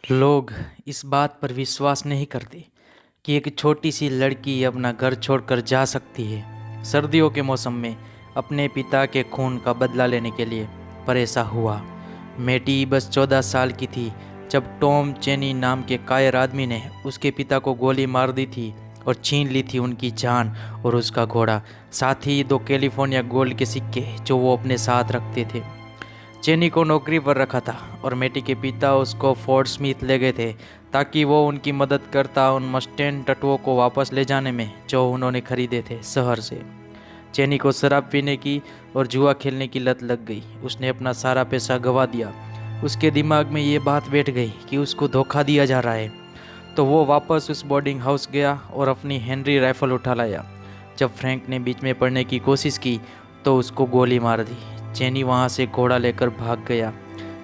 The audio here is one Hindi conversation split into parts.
लोग इस बात पर विश्वास नहीं करते कि एक छोटी सी लड़की अपना घर छोड़कर जा सकती है सर्दियों के मौसम में अपने पिता के खून का बदला लेने के लिए। पर ऐसा हुआ। मेटी बस 14 साल की थी जब टॉम चेनी नाम के कायर आदमी ने उसके पिता को गोली मार दी थी और छीन ली थी उनकी जान और उसका घोड़ा, साथ ही 2 कैलिफोर्निया गोल्ड के सिक्के जो वो अपने साथ रखते थे। चेनी को नौकरी पर रखा था और मेटी के पिता उसको फोर्ट स्मिथ ले गए थे ताकि वो उनकी मदद करता उन मस्टेन टटुओं को वापस ले जाने में जो उन्होंने खरीदे थे शहर से। चेनी को शराब पीने की और जुआ खेलने की लत लग गई। उसने अपना सारा पैसा गंवा दिया। उसके दिमाग में ये बात बैठ गई कि उसको धोखा दिया जा रहा है। तो वो वापस उस बोर्डिंग हाउस गया और अपनी हेनरी राइफल उठा लाया। जब फ्रैंक ने बीच में पड़ने की कोशिश की तो उसको गोली मार दी। चेनी वहाँ से घोड़ा लेकर भाग गया।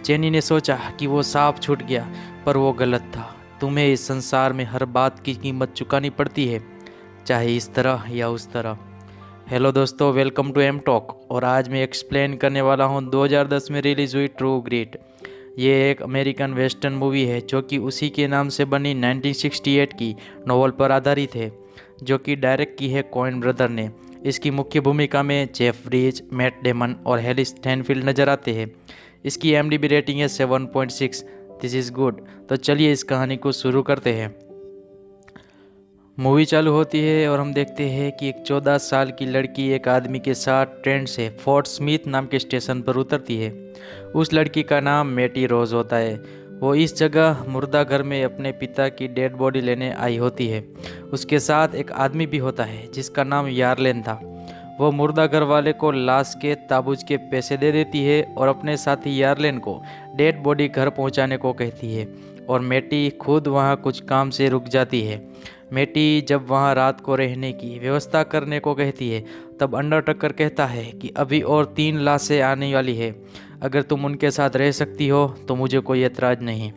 चेनी ने सोचा कि वो सांप छूट गया, पर वो गलत था। तुम्हें इस संसार में हर बात की कीमत चुकानी पड़ती है, चाहे इस तरह या उस तरह। हेलो दोस्तों, वेलकम टू एम टॉक। और आज मैं एक्सप्लेन करने वाला हूँ 2010 में रिलीज हुई ट्रू ग्रिट। ये एक अमेरिकन वेस्टर्न मूवी है जो कि उसी के नाम से बनी 1968 की नॉवल पर आधारित है, जो कि डायरेक्ट की है कोएन ब्रदर ने। इसकी मुख्य भूमिका में जेफ ब्रिज, मैट डेमन और हैरी स्टैनफील्ड नजर आते हैं। इसकी IMDb रेटिंग है 7.6। This is good. तो चलिए इस कहानी को शुरू करते हैं। मूवी चालू होती है और हम देखते हैं कि एक 14 साल की लड़की एक आदमी के साथ ट्रेन से फोर्ट स्मिथ नाम के स्टेशन पर उतरती है। उस लड़की का नाम मेटी रोज होता है। वो इस जगह मुर्दा घर में अपने पिता की डेड बॉडी लेने आई होती है। उसके साथ एक आदमी भी होता है जिसका नाम यार्लेन था। वो मुर्दा घर वाले को लाश के ताबूज के पैसे दे देती है और अपने साथी यार्लेन को डेड बॉडी घर पहुंचाने को कहती है, और मेटी खुद वहां कुछ काम से रुक जाती है। मेटी जब वहां रात को रहने की व्यवस्था करने को कहती है तब अंडरटेकर कहता है कि अभी और 3 लाशें आने वाली है। अगर तुम उनके साथ रह सकती हो तो मुझे कोई एतराज नहीं।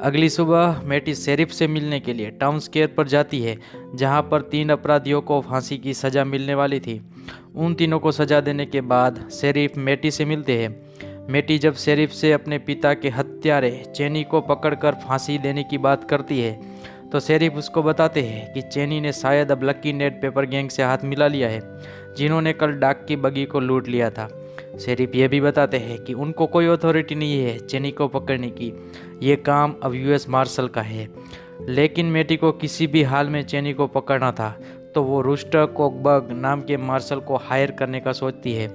अगली सुबह मेटी शेरिफ से मिलने के लिए टाउन स्क्वायर पर जाती है, जहां पर 3 अपराधियों को फांसी की सज़ा मिलने वाली थी। उन तीनों को सज़ा देने के बाद शेरिफ मेटी से मिलते हैं। मेटी जब शेरिफ से अपने पिता के हत्यारे चेनी को पकड़कर फांसी देने की बात करती है तो शेरिफ उसको बताते हैं कि चेनी ने शायद अब लकी नेट पेपर गैंग से हाथ मिला लिया है, जिन्होंने कल डाक की बगी को लूट लिया था। शेरिफ ये भी बताते हैं कि उनको कोई अथॉरिटी नहीं है चेनी को पकड़ने की। ये काम अब US मार्शल का है। लेकिन मेटी को किसी भी हाल में चेनी को पकड़ना था तो वो रूस्टर कोकबर्ग नाम के मार्शल को हायर करने का सोचती है।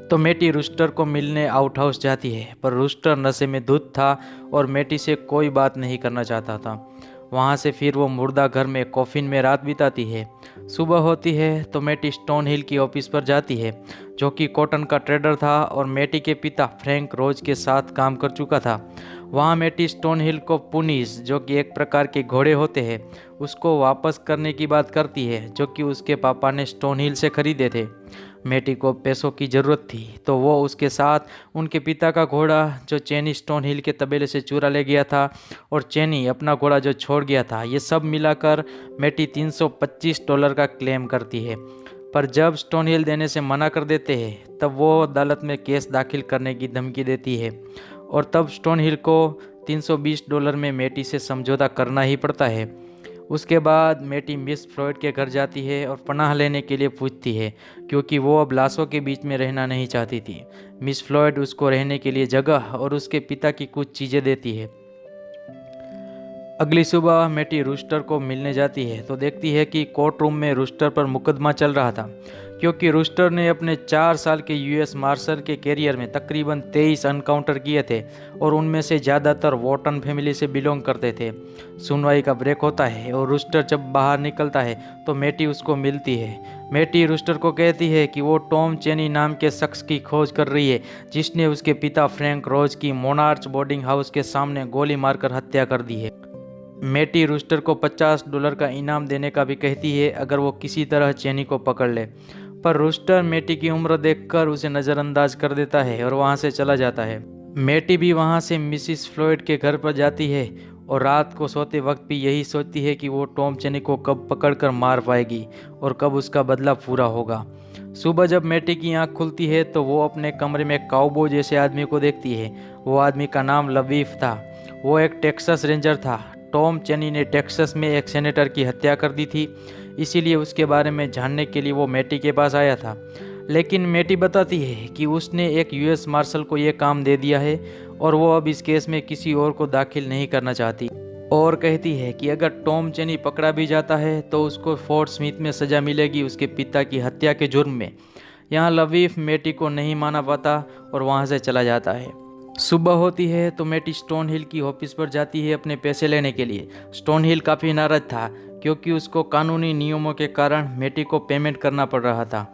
तो मेटी रूस्टर को मिलने आउट हाउस जाती है, पर रूस्टर नशे में धुत था और मेटी से कोई बात नहीं करना चाहता था। वहाँ से फिर वो मुर्दा घर में कॉफिन में रात बिताती है। सुबह होती है तो मेटी स्टोन हिल की ऑफिस पर जाती है, जो कि कॉटन का ट्रेडर था और मेटी के पिता फ्रैंक रोज के साथ काम कर चुका था। वहाँ मेटी स्टोन हिल को पुनीस, जो कि एक प्रकार के घोड़े होते हैं, उसको वापस करने की बात करती है, जो कि उसके पापा ने स्टोन हिल से खरीदे थे। मेटी को पैसों की ज़रूरत थी तो वो उसके साथ उनके पिता का घोड़ा जो चेनी स्टोन हिल के तबेले से चुरा ले गया था और चेनी अपना घोड़ा जो छोड़ गया था, ये सब मिलाकर मेटी $325 का क्लेम करती है। पर जब स्टोन हिल देने से मना कर देते हैं तब वो अदालत में केस दाखिल करने की धमकी देती है, और तब स्टोन हिल को $320 में मेटी से समझौता करना ही पड़ता है। उसके बाद मेटी मिस फ्लॉयड के घर जाती है और पनाह लेने के लिए पूछती है, क्योंकि वो अब लाशों के बीच में रहना नहीं चाहती थी। मिस फ्लॉयड उसको रहने के लिए जगह और उसके पिता की कुछ चीज़ें देती है। अगली सुबह मेटी रूस्टर को मिलने जाती है तो देखती है कि कोर्ट रूम में रूस्टर पर मुकदमा चल रहा था, क्योंकि रूस्टर ने अपने 4 साल के US मार्शल के कैरियर में तकरीबन 23 एनकाउंटर किए थे और उनमें से ज़्यादातर वॉटन फैमिली से बिलोंग करते थे। सुनवाई का ब्रेक होता है और रूस्टर जब बाहर निकलता है तो मेटी उसको मिलती है। मेटी रूस्टर को कहती है कि वो टॉम चेनी नाम के शख्स की खोज कर रही है, जिसने उसके पिता फ्रैंक रोज की मोनार्च बोर्डिंग हाउस के सामने गोली मारकर हत्या कर दी है। मेटी रूस्टर को $50 का इनाम देने का भी कहती है अगर वो किसी तरह चेनी को पकड़ ले, पर रूस्टर मेटी की उम्र देखकर उसे नज़रअंदाज कर देता है और वहाँ से चला जाता है। मेटी भी वहाँ से मिसिस फ्लॉयड के घर पर जाती है और रात को सोते वक्त भी यही सोचती है कि वो टॉम चेनी को कब पकड़कर मार पाएगी और कब उसका बदला पूरा होगा। सुबह जब मेटी की आंख खुलती है तो वो अपने कमरे में काउबॉय जैसे आदमी को देखती है। वो आदमी का नाम लवीफ था। वो एक टेक्सास रेंजर था। टॉम चेनी ने टेक्सास में एक सेनेटर की हत्या कर दी थी, इसीलिए उसके बारे में जानने के लिए वो मैटी के पास आया था। लेकिन मैटी बताती है कि उसने एक यूएस मार्शल को ये काम दे दिया है और वो अब इस केस में किसी और को दाखिल नहीं करना चाहती, और कहती है कि अगर टॉम चेनी पकड़ा भी जाता है तो उसको फोर्ट स्मिथ में सज़ा मिलेगी उसके पिता की हत्या के जुर्म में। यहाँ लवीफ मैटी को नहीं माना पाता और वहाँ से चला जाता है। सुबह होती है तो मैटी स्टोन हिल की ऑफिस पर जाती है अपने पैसे लेने के लिए। स्टोन हिल काफ़ी नाराज था क्योंकि उसको कानूनी नियमों के कारण मैटी को पेमेंट करना पड़ रहा था।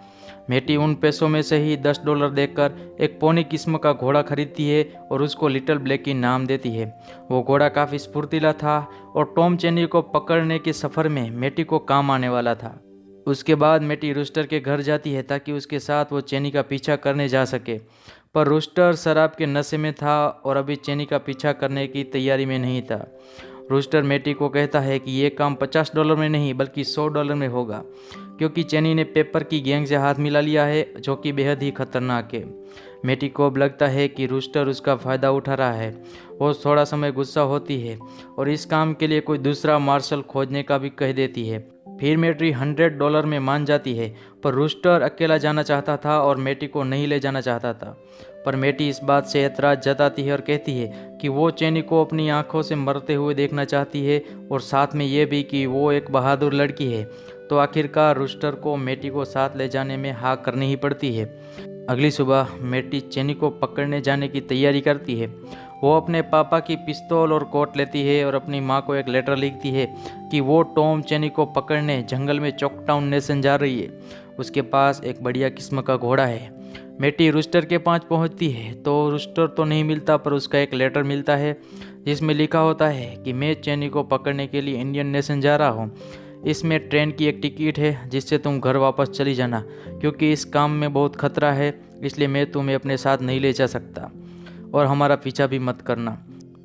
मैटी उन पैसों में से ही $10 देकर एक पोनी किस्म का घोड़ा खरीदती है और उसको लिटिल ब्लैकी नाम देती है। वो घोड़ा काफ़ी स्फूर्तिला था और टॉम चेनी को पकड़ने के सफ़र में मैटी को काम आने वाला था। उसके बाद मैटी रूस्टर के घर जाती है ताकि उसके साथ वो चेनी का पीछा करने जा सके, पर रूस्टर शराब के नशे में था और अभी चेनी का पीछा करने की तैयारी में नहीं था। रूस्टर मैटी को कहता है कि ये काम $50 में नहीं बल्कि $100 में होगा, क्योंकि चेनी ने पेपर की गैंग से हाथ मिला लिया है जो कि बेहद ही खतरनाक है। मैटी को अब लगता है कि रूस्टर उसका फ़ायदा उठा रहा है। वो थोड़ा समय गुस्सा होती है और इस काम के लिए कोई दूसरा मार्शल खोजने का भी कह देती है। फिर मैटी $100 में मान जाती है, पर रूस्टर अकेला जाना चाहता था और मैटी को नहीं ले जाना चाहता था। पर मैटी इस बात से ऐतराज़ जताती है और कहती है कि वो चेनी को अपनी आंखों से मरते हुए देखना चाहती है और साथ में ये भी कि वो एक बहादुर लड़की है। तो आखिरकार रूस्टर को मैटी को साथ ले जाने में हाँ करनी ही पड़ती है। अगली सुबह मैटी चेनी को पकड़ने जाने की तैयारी करती है। वो अपने पापा की पिस्तौल और कोट लेती है और अपनी माँ को एक लेटर लिखती है कि वो टॉम चेनी को पकड़ने जंगल में चॉकटाउन नेशन जा रही है। उसके पास एक बढ़िया किस्म का घोड़ा है। मैटी रूस्टर के पास पहुंचती है तो रूस्टर तो नहीं मिलता, पर उसका एक लेटर मिलता है जिसमें लिखा होता है कि मैं चेनी को पकड़ने के लिए इंडियन नेशन जा रहा हूँ। इसमें ट्रेन की एक टिकट है जिससे तुम घर वापस चली जाना, क्योंकि इस काम में बहुत खतरा है, इसलिए मैं तुम्हें अपने साथ नहीं ले जा सकता और हमारा पीछा भी मत करना।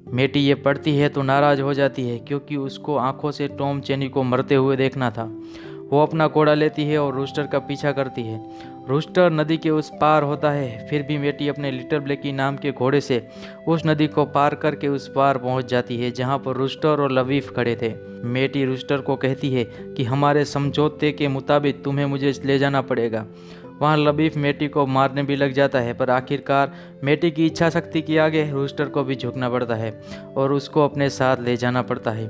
मैटी ये पढ़ती है तो नाराज़ हो जाती है क्योंकि उसको आंखों से टॉम चेनी को मरते हुए देखना था। वो अपना घोड़ा लेती है और रूस्टर का पीछा करती है। रूस्टर नदी के उस पार होता है, फिर भी मैटी अपने लिटिल ब्लैकी नाम के घोड़े से उस नदी को पार करके उस पार पहुंच जाती है जहां पर रूस्टर और लवीफ खड़े थे। मैटी रूस्टर को कहती है कि हमारे समझौते के मुताबिक तुम्हें मुझे ले जाना पड़ेगा। वहाँ लबीफ मैटी को मारने भी लग जाता है, पर आखिरकार मैटी की इच्छा शक्ति के आगे रूस्टर को भी झुकना पड़ता है और उसको अपने साथ ले जाना पड़ता है।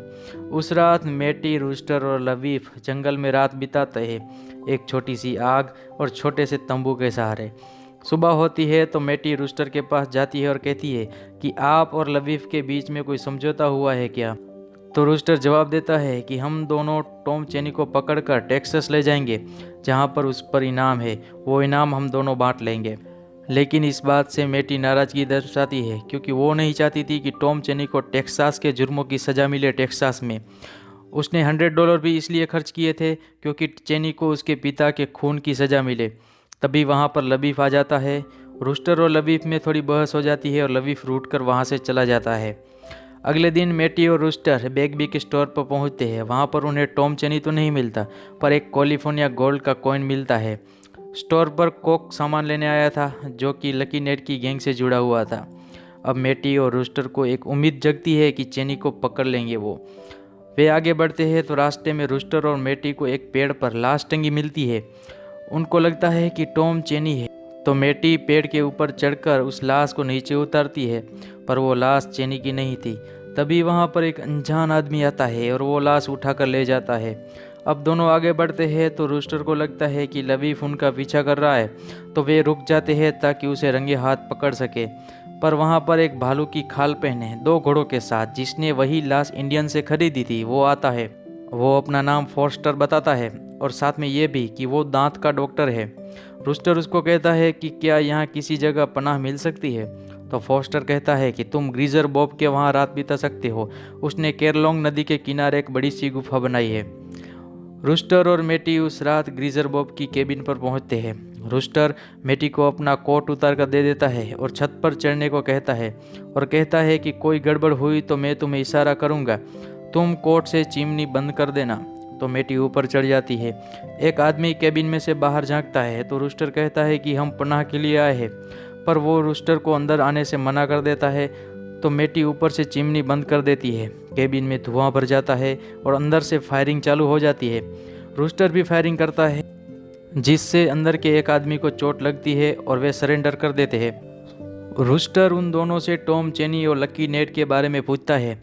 उस रात मैटी, रूस्टर और लबीफ जंगल में रात बिताते हैं, एक छोटी सी आग और छोटे से तंबू के सहारे। सुबह होती है तो मैटी रूस्टर के पास जाती है और कहती है कि आप और लबीफ के बीच में कोई समझौता हुआ है क्या? तो रूस्टर जवाब देता है कि हम दोनों टॉम चेनी को पकड़कर टेक्सास ले जाएंगे, जहां पर उस पर इनाम है, वो इनाम हम दोनों बांट लेंगे। लेकिन इस बात से मैटी नाराज़गी दर्शाती है क्योंकि वो नहीं चाहती थी कि टॉम चेनी को टेक्सास के जुर्मों की सज़ा मिले टेक्सास में। उसने $100 भी इसलिए खर्च किए थे क्योंकि चेनी को उसके पिता के खून की सज़ा मिले। तभी वहाँ पर लबीफ आ जाता है। रूस्टर और लबीफ में थोड़ी बहस हो जाती है और लबीफ रूठ कर वहाँ से चला जाता है। अगले दिन मैटी और रूस्टर बेगबी के स्टोर पर पहुंचते हैं। वहां पर उन्हें टॉम चेनी तो नहीं मिलता, पर एक कैलिफोर्निया गोल्ड का कॉइन मिलता है। स्टोर पर कोक सामान लेने आया था जो कि लकी नेट की गैंग से जुड़ा हुआ था। अब मैटी और रूस्टर को एक उम्मीद जगती है कि चेनी को पकड़ लेंगे वे आगे बढ़ते हैं तो रास्ते में रूस्टर और मैटी को एक पेड़ पर लाश टंगी मिलती है। उनको लगता है कि टॉम चेनी है, तो मैटी पेड़ के ऊपर चढ़कर उस लाश को नीचे उतारती है, पर वो लाश चेनी की नहीं थी। तभी वहाँ पर एक अनजान आदमी आता है और वो लाश उठाकर ले जाता है। अब दोनों आगे बढ़ते हैं तो रूस्टर को लगता है कि लबीफ उनका पीछा कर रहा है, तो वे रुक जाते हैं ताकि उसे रंगे हाथ पकड़ सके। पर वहाँ पर एक भालू की खाल पहने 2 घोड़ों के साथ, जिसने वही लाश इंडियन से खरीदी थी, वो आता है। वो अपना नाम फॉस्टर बताता है और साथ में ये भी कि वो दांत का डॉक्टर है। रूस्टर उसको कहता है कि क्या यहाँ किसी जगह पनाह मिल सकती है? तो फॉस्टर कहता है कि तुम ग्रीजर बॉब के वहाँ रात बिता सकते हो। उसने केरलोंग नदी के किनारे एक बड़ी सी गुफा बनाई है। रूस्टर और मैटी उस रात ग्रीजर बॉब की केबिन पर पहुँचते हैं। रूस्टर मैटी को अपना कोट उतार कर दे देता है और छत पर चढ़ने को कहता है और कहता है कि कोई गड़बड़ हुई तो मैं तुम्हें इशारा करूँगा, तुम कोट से चिमनी बंद कर देना। तो मैटी ऊपर चढ़ जाती है। एक आदमी केबिन में से बाहर झांकता है तो रूस्टर कहता है कि हम पनाह के लिए आए हैं, पर वो रूस्टर को अंदर आने से मना कर देता है। तो मेटी ऊपर से चिमनी बंद कर देती है। केबिन में धुआं भर जाता है और अंदर से फायरिंग चालू हो जाती है। रूस्टर भी फायरिंग करता है, जिससे अंदर के एक आदमी को चोट लगती है और वे सरेंडर कर देते हैं। रूस्टर उन दोनों से टॉम, चेनी और लकी नेड के बारे में पूछता है,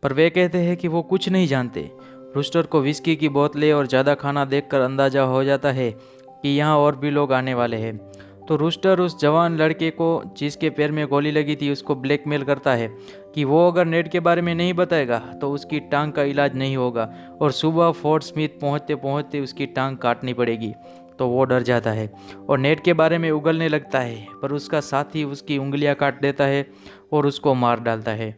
पर वे कहते हैं कि वो कुछ नहीं जानते। रूस्टर को विस्की की बोतलें और ज़्यादा खाना देखकर अंदाज़ा हो जाता है कि यहाँ और भी लोग आने वाले हैं। तो रूस्टर उस जवान लड़के को जिसके पैर में गोली लगी थी उसको ब्लैकमेल करता है कि वो अगर नेड के बारे में नहीं बताएगा तो उसकी टांग का इलाज नहीं होगा और सुबह फोर्ट स्मिथ पहुँचते पहुँचते उसकी टांग काटनी पड़ेगी। तो वो डर जाता है और नेड के बारे में उगलने लगता है, पर उसका साथी उसकी उंगलियां काट देता है और उसको मार डालता है।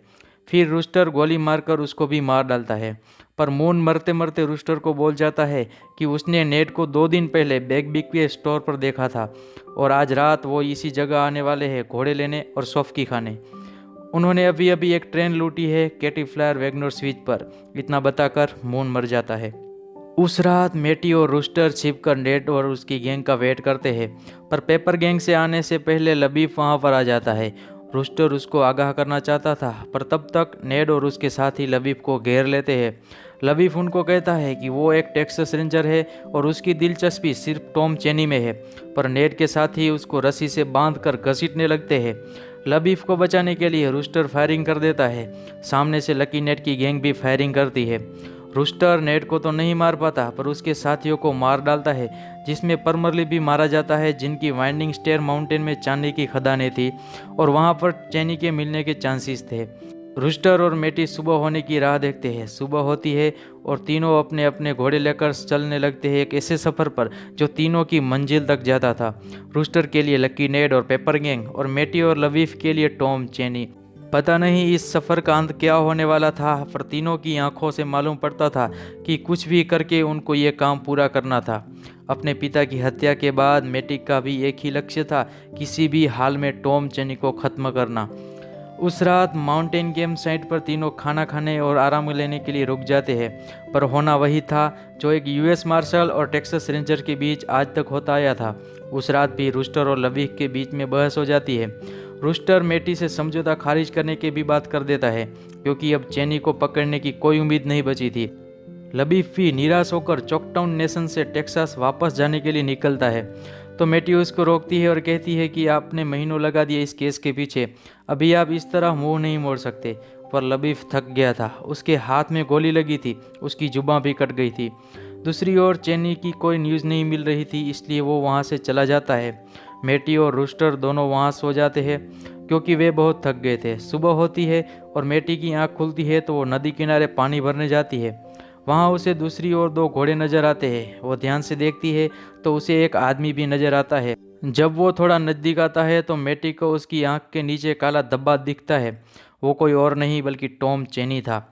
फिर रूस्टर गोली मारकर उसको भी मार डालता है, पर मून मरते मरते रूस्टर को बोल जाता है कि उसने नेड को 2 दिन पहले बैकबिक के स्टोर पर देखा था और आज रात वो इसी जगह आने वाले हैं घोड़े लेने और सॉफ्की खाने। उन्होंने अभी अभी एक ट्रेन लूटी है कैटी फ्लायर वैगनर स्विच पर। इतना बताकर मून मर जाता है। उस रात मेटी और रूस्टर छिपकर नेड और उसकी गैंग का वेट करते हैं, पर पेपर गैंग से आने से पहले लबीफ वहां पर आ जाता है। रूस्टर उसको आगाह करना चाहता था, पर तब तक नेड और उसके साथी लबीफ को घेर लेते हैं। लबीफ उनको कहता है कि वो एक टेक्सास रेंजर है और उसकी दिलचस्पी सिर्फ टॉम, चेनी में है, पर नेड के साथी उसको रस्सी से बांधकर घसीटने लगते हैं। लबीफ को बचाने के लिए रूस्टर फायरिंग कर देता है। सामने से लकी नेड की गैंग भी फायरिंग करती है। रूस्टर नेड को तो नहीं मार पाता, पर उसके साथियों को मार डालता है, जिसमें परमरली भी मारा जाता है, जिनकी वाइंडिंग स्टेयर माउंटेन में चांदी की खदानें थी और वहां पर चेनी के मिलने के चांसेस थे। रूस्टर और मेटी सुबह होने की राह देखते हैं। सुबह होती है और तीनों अपने अपने घोड़े लेकर चलने लगते हैं एक ऐसे सफ़र पर जो तीनों की मंजिल तक जाता था। रूस्टर के लिए लकी नेड और पेपर गैंग और मेटी और लवीफ के लिए टॉम, चेनी। पता नहीं इस सफ़र का अंत क्या होने वाला था, पर तीनों की आंखों से मालूम पड़ता था कि कुछ भी करके उनको ये काम पूरा करना था। अपने पिता की हत्या के बाद मेटी का भी एक ही लक्ष्य था, किसी भी हाल में टॉम, चेनी को ख़त्म करना। उस रात माउंटेन कैंप साइट पर तीनों खाना खाने और आराम लेने के लिए रुक जाते हैं, पर होना वही था जो एक यूएस मार्शल और टेक्सास रेंजर के बीच आज तक होता आया था। उस रात भी रूस्टर और लवीफ के बीच में बहस हो जाती है। रूस्टर मेटी से समझौता खारिज करने की भी बात कर देता है, क्योंकि अब चेनी को पकड़ने की कोई उम्मीद नहीं बची थी। लबीफ भी निराश होकर चॉकटाउन नेशन से टेक्सास वापस जाने के लिए निकलता है, तो मेटी उसको रोकती है और कहती है कि आपने महीनों लगा दिए इस केस के पीछे, अभी आप इस तरह मुंह नहीं मोड़ सकते। पर लबीफ थक गया था, उसके हाथ में गोली लगी थी, उसकी जुबान भी कट गई थी। दूसरी ओर चेनी की कोई न्यूज़ नहीं मिल रही थी, इसलिए वो वहाँ से चला जाता है। मेटी और रूस्टर दोनों वहाँ सो जाते हैं क्योंकि वे बहुत थक गए थे। सुबह होती है और मेटी की आँख खुलती है तो वो नदी किनारे पानी भरने जाती है। वहाँ उसे दूसरी ओर 2 घोड़े नजर आते हैं। वो ध्यान से देखती है तो उसे एक आदमी भी नजर आता है। जब वो थोड़ा नज़दीक आता है तो मेटी को उसकी आंख के नीचे काला धब्बा दिखता है। वो कोई और नहीं बल्कि टॉम, चेनी था।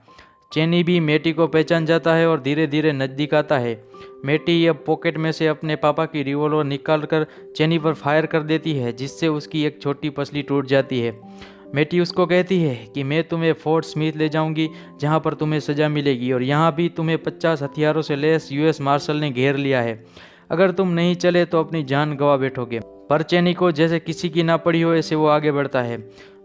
चेनी भी मेटी को पहचान जाता है और धीरे धीरे नज़दीक आता है। मेटी अब पॉकेट में से अपने पापा की रिवॉल्वर निकालकर चेनी पर फायर कर देती है, जिससे उसकी एक छोटी पसली टूट जाती है। मेटी उसको कहती है कि मैं तुम्हें फोर्ट स्मिथ ले जाऊंगी, जहां पर तुम्हें सज़ा मिलेगी, और यहाँ भी तुम्हें 50 हथियारों से लैस यूएस मार्शल ने घेर लिया है। अगर तुम नहीं चले तो अपनी जान गंवा बैठोगे। पर चेनी को जैसे किसी की ना पड़ी हो ऐसे वो आगे बढ़ता है।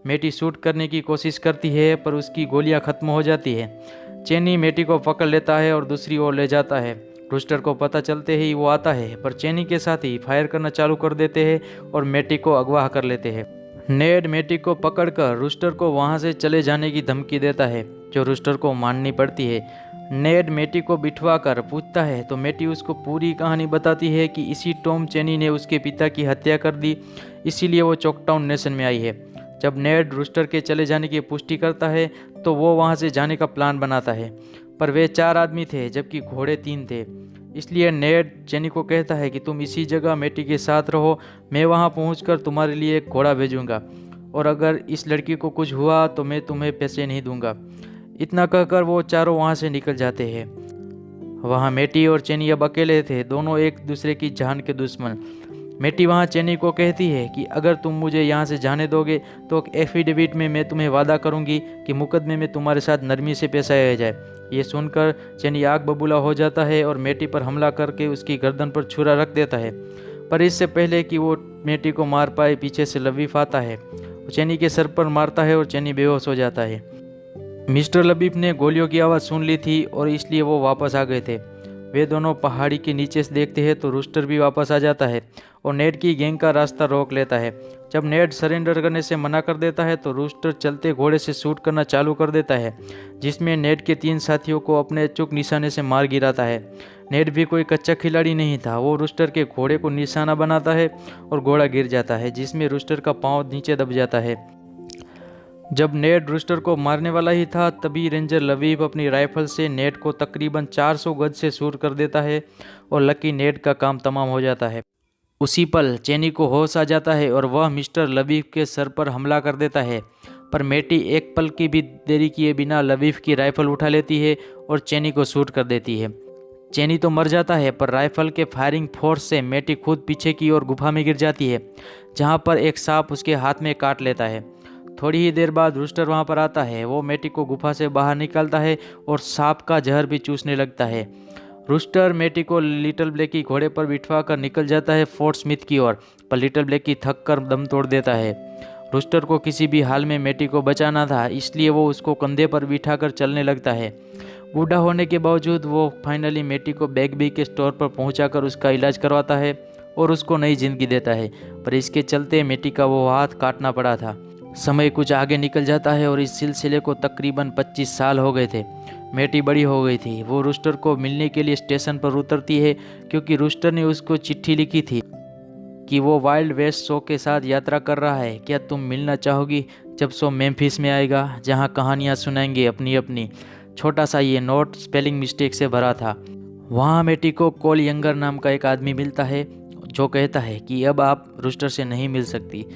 मेटी शूट करने की कोशिश करती है, पर उसकी गोलियां खत्म हो जाती है। चेनी मेटी को पकड़ लेता है और दूसरी ओर ले जाता है। रूस्टर को पता चलते ही वो आता है, पर चेनी के साथ ही फायर करना चालू कर देते हैं और मेटी को अगवा कर लेते हैं। नेड मेटी को पकड़कर रूस्टर को वहां से चले जाने की धमकी देता है, जो रूस्टर को माननी पड़ती है। नेड मेटी को बिठवा कर पूछता है तो मेटी उसको पूरी कहानी बताती है कि इसी टॉम, चेनी ने उसके पिता की हत्या कर दी, इसीलिए वो चॉकटाउन नेशन में आई है। जब नेड रूस्टर के चले जाने की पुष्टि करता है तो वो वहाँ से जाने का प्लान बनाता है, पर वे 4 आदमी थे जबकि घोड़े 3 थे। इसलिए नेड चेनी को कहता है कि तुम इसी जगह मेटी के साथ रहो, मैं वहाँ पहुँचकर तुम्हारे लिए एक घोड़ा भेजूंगा, और अगर इस लड़की को कुछ हुआ तो मैं तुम्हें पैसे नहीं दूंगा। इतना कहकर वो चारों वहाँ से निकल जाते हैं। वहाँ मेटी और चेनी अब अकेले थे, दोनों एक दूसरे की जान के दुश्मन। मेटी वहाँ चेनी को कहती है कि अगर तुम मुझे यहाँ से जाने दोगे तो एफिडेविट में मैं तुम्हें वादा करूँगी कि मुकदमे में तुम्हारे साथ नरमी से पेश आया जाए। ये सुनकर चेनी आग बबूला हो जाता है और मेटी पर हमला करके उसकी गर्दन पर छुरा रख देता है। पर इससे पहले कि वो मेटी को मार पाए, पीछे से लवीफ आता है। चेनी के सर पर मारता है और चेनी बेहोश हो जाता है। मिस्टर लबीब ने गोलियों की आवाज़ सुन ली थी और इसलिए वो वापस आ गए थे। वे दोनों पहाड़ी के नीचे से देखते हैं तो रूस्टर भी वापस आ जाता है और नेड की गैंग का रास्ता रोक लेता है। जब नेड सरेंडर करने से मना कर देता है तो रूस्टर चलते घोड़े से शूट करना चालू कर देता है, जिसमें नेड के 3 साथियों को अपने अचूक निशाने से मार गिराता है। नेड भी कोई कच्चा खिलाड़ी नहीं था। वो रूस्टर के घोड़े को निशाना बनाता है और घोड़ा गिर जाता है, जिसमें रूस्टर का पाँव नीचे दब जाता है। जब नेड रूस्टर को मारने वाला ही था तभी रेंजर लबीब अपनी राइफल से नेड को तकरीबन 400 गज से शूट कर देता है और लकी नेड का काम तमाम हो जाता है। उसी पल चेनी को होश आ जाता है और वह मिस्टर लबीब के सर पर हमला कर देता है, पर मेटी एक पल की भी देरी किए बिना लबीब की राइफल उठा लेती है और चेनी को शूट कर देती है। चेनी तो मर जाता है, पर राइफल के फायरिंग फोर्स से मेटी खुद पीछे की ओर गुफा में गिर जाती है, जहां पर एक सांप उसके हाथ में काट लेता है। थोड़ी ही देर बाद रूस्टर वहां पर आता है। वो मेटी को गुफा से बाहर निकालता है और सांप का जहर भी चूसने लगता है। रूस्टर मेटी को लिटिल ब्लैकी घोड़े पर बिठवा कर निकल जाता है फोर्ट स्मिथ की ओर, पर लिटिल ब्लैकी थक कर दम तोड़ देता है। रूस्टर को किसी भी हाल में मेटी को बचाना था, इसलिए वो उसको कंधे पर बिठाकर चलने लगता है। बूढ़ा होने के बावजूद वो फाइनली मेटी को बैगबी के स्टोर पर पहुंचाकर उसका इलाज करवाता है और उसको नई जिंदगी देता है, पर इसके चलते मेटी का वो हाथ काटना पड़ा था। समय कुछ आगे निकल जाता है और इस सिलसिले को तकरीबन 25 साल हो गए थे। मेटी बड़ी हो गई थी। वो रूस्टर को मिलने के लिए स्टेशन पर उतरती है, क्योंकि रूस्टर ने उसको चिट्ठी लिखी थी कि वो वाइल्ड वेस्ट शो के साथ यात्रा कर रहा है। क्या तुम मिलना चाहोगी जब शो मेम्फिस में आएगा, जहां कहानियां सुनाएंगे अपनी अपनी। छोटा सा ये नोट स्पेलिंग मिस्टेक से भरा था। वहाँ मेटी को कोल यंगर नाम का एक आदमी मिलता है, जो कहता है कि अब आप रूस्टर से नहीं मिल सकती,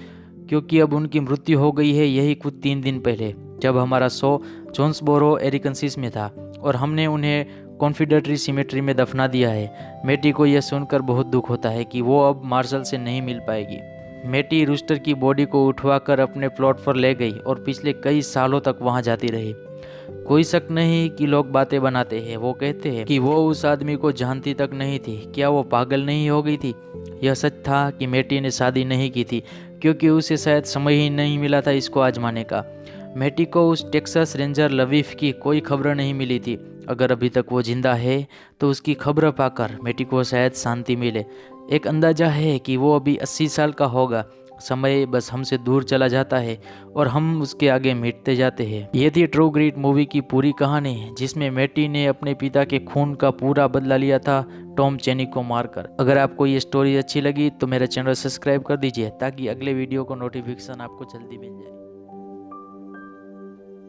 क्योंकि अब उनकी मृत्यु हो गई है, यही कुछ 3 दिन पहले, जब हमारा शो जोन्सबोरो एरिकन्सिस में था और हमने उन्हें कॉन्फिडेंटरी सिमेट्री में दफना दिया है। मेटी को यह सुनकर बहुत दुख होता है कि वो अब मार्शल से नहीं मिल पाएगी। मेटी रूस्टर की बॉडी को उठवाकर अपने प्लॉट पर ले गई और पिछले कई सालों तक वहां जाती रही। कोई शक नहीं कि लोग बातें बनाते हैं। वो कहते हैं कि वो उस आदमी को जानती तक नहीं थी। क्या वो पागल नहीं हो गई थी? यह सच था कि मेटी ने शादी नहीं की थी, क्योंकि उसे शायद समय ही नहीं मिला था इसको आजमाने का। मेटी को उस टेक्सास रेंजर लबीब की कोई खबर नहीं मिली थी। अगर अभी तक वो जिंदा है तो उसकी खबर पाकर मेटी को शायद शांति मिले। एक अंदाजा है कि वो अभी 80 साल का होगा। समय बस हमसे दूर चला जाता है और हम उसके आगे मिटते जाते हैं। ये थी ट्रू ग्रीड मूवी की पूरी कहानी, जिसमें मेटी ने अपने पिता के खून का पूरा बदला लिया था टॉम चेनी को मारकर। अगर आपको ये स्टोरी अच्छी लगी तो मेरा चैनल सब्सक्राइब कर दीजिए, ताकि अगले वीडियो को नोटिफिकेशन आपको जल्दी मिल जाए।